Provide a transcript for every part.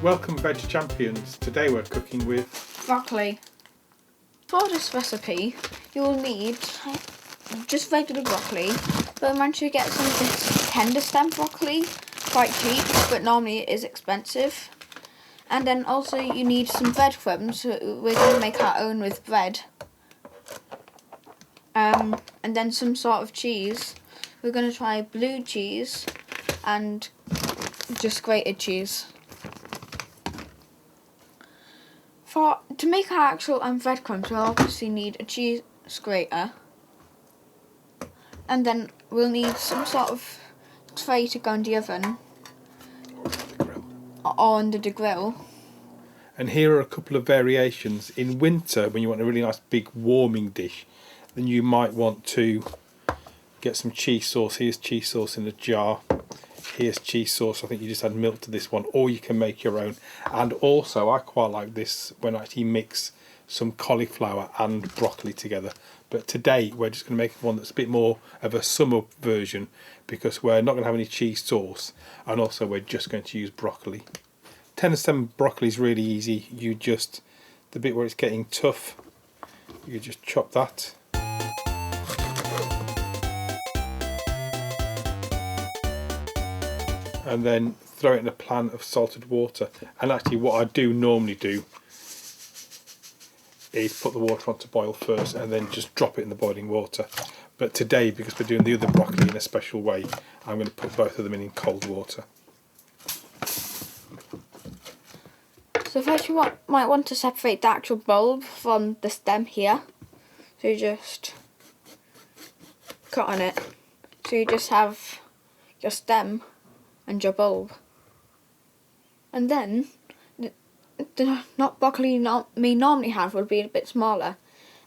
Welcome Veg Champions. Today we're cooking with broccoli. For this recipe you will need just regular broccoli, but manage to get some of this tender stem broccoli, quite cheap, but normally it is expensive. And then also you need some breadcrumbs. We're going to make our own with bread. And then some sort of cheese. We're going to try blue cheese and just grated cheese. To make our actual breadcrumbs, we'll obviously need a cheese grater, and then we'll need some sort of tray to go in the oven or under the grill. And here are a couple of variations. In winter, when you want a really nice big warming dish, then you might want to get some cheese sauce. Here's cheese sauce in a jar. Here's cheese sauce. I think you just add milk to this one, or you can make your own. And also I quite like this when I actually mix some cauliflower and broccoli together. But today we're just going to make one that's a bit more of a summer version, because we're not going to have any cheese sauce, and also we're just going to use broccoli. Tender stem broccoli is really easy. You just, the bit where it's getting tough, you just chop that. And then throw it in a pan of salted water. And actually what I do normally do is put the water on to boil first and then just drop it in the boiling water. But today, because we're doing the other broccoli in a special way, I'm going to put both of them in cold water. So first you might want to separate the actual bulb from the stem here. So you just cut on it. So you just have your stem and your bulb. And then the broccoli we normally have would be a bit smaller,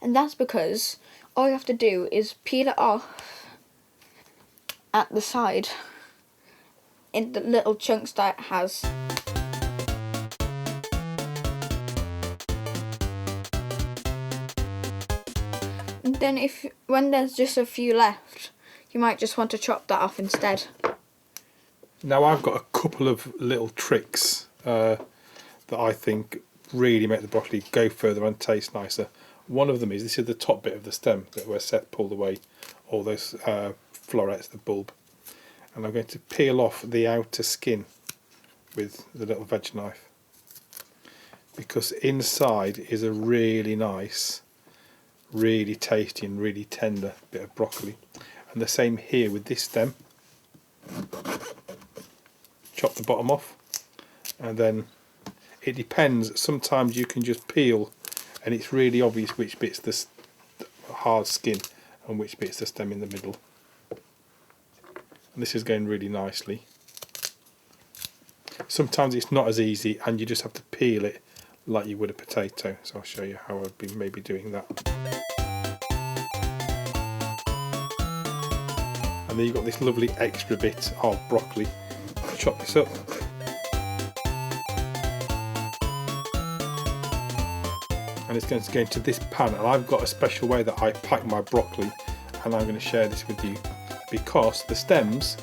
and that's because all you have to do is peel it off at the side in the little chunks that it has. And then when there's just a few left, you might just want to chop that off instead. Now I've got a couple of little tricks that I think really make the broccoli go further and taste nicer. One of them is, this is the top bit of the stem that where Seth pulled away all those florets, the bulb. And I'm going to peel off the outer skin with the little veg knife, because inside is a really nice, really tasty and really tender bit of broccoli. And the same here with this stem. Chop the bottom off, and then it depends. Sometimes you can just peel and it's really obvious which bit's the hard skin and which bit's the stem in the middle. And this is going really nicely. Sometimes it's not as easy and you just have to peel it like you would a potato. So I'll show you how I'd be maybe doing that. And then you've got this lovely extra bit of broccoli. Chop this up. And it's going to go into this pan, and I've got a special way that I pack my broccoli, and I'm going to share this with you, because the stems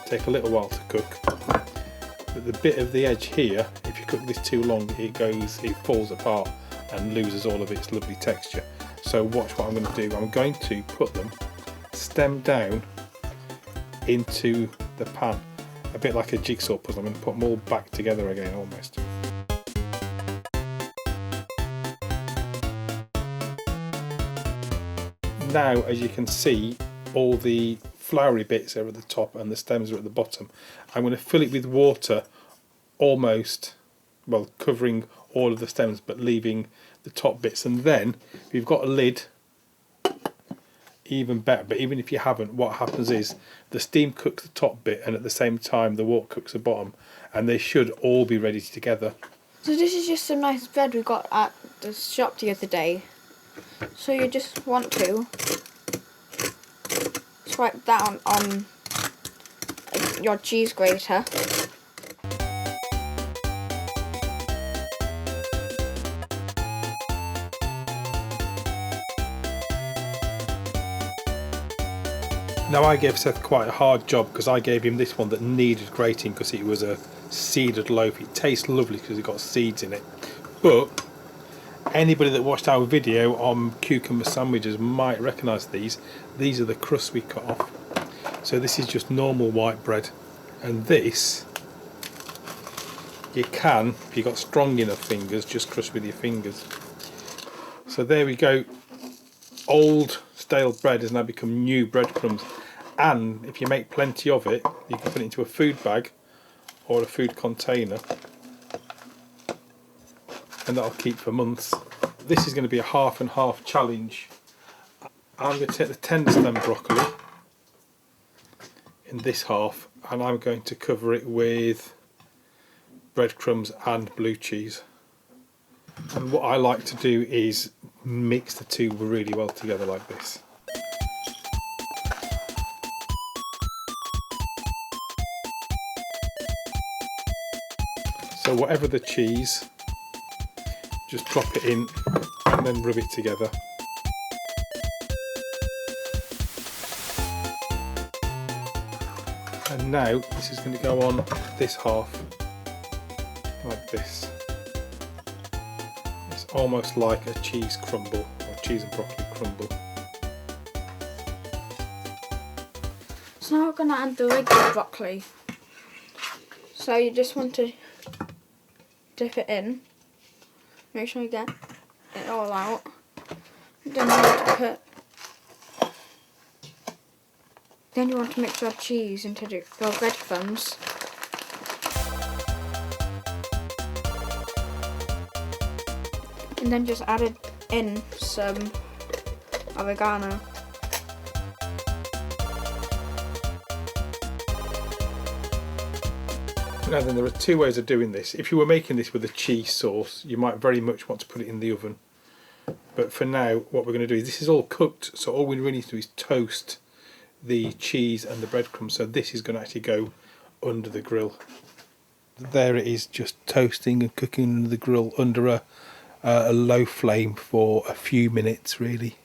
take a little while to cook, but the bit of the edge here, if you cook this too long, it falls apart and loses all of its lovely texture. So watch what I'm going to do. I'm going to put them stem down into the pan, a bit like a jigsaw puzzle. I'm going to put them all back together again almost. Now, as you can see, all the floury bits are at the top and the stems are at the bottom. I'm going to fill it with water, almost, well, covering all of the stems but leaving the top bits. And then if you've got a lid, even better. But even if you haven't, what happens is the steam cooks the top bit and at the same time the water cooks the bottom, and they should all be ready together. So this is just some nice bread we got at the shop the other day. So you just want to swipe down on your cheese grater. Now I gave Seth quite a hard job, because I gave him this one that needed grating because it was a seeded loaf. It tastes lovely because it's got seeds in it. But anybody that watched our video on cucumber sandwiches might recognise these. These are the crusts we cut off. So this is just normal white bread. And this, you can, if you've got strong enough fingers, just crush with your fingers. So there we go. Old stale bread has now become new breadcrumbs. And if you make plenty of it, you can put it into a food bag or a food container, and that'll keep for months. This is going to be a half and half challenge. I'm going to take the tender stem broccoli in this half, and I'm going to cover it with breadcrumbs and blue cheese. And what I like to do is mix the two really well together like this. So whatever the cheese, just drop it in and then rub it together. And now this is going to go on this half like this. It's almost like a cheese crumble, or cheese and broccoli crumble. So now we're going to add the regular broccoli. So you just want to dip it in, make sure you get it all out. Then you want to mix your cheese into your breadcrumbs. And then just add in some oregano. Now then, there are two ways of doing this. If you were making this with a cheese sauce, you might very much want to put it in the oven. But for now, what we're going to do is, this is all cooked, so all we really need to do is toast the cheese and the breadcrumbs. So this is going to actually go under the grill. There it is, just toasting and cooking under the grill under a low flame for a few minutes really.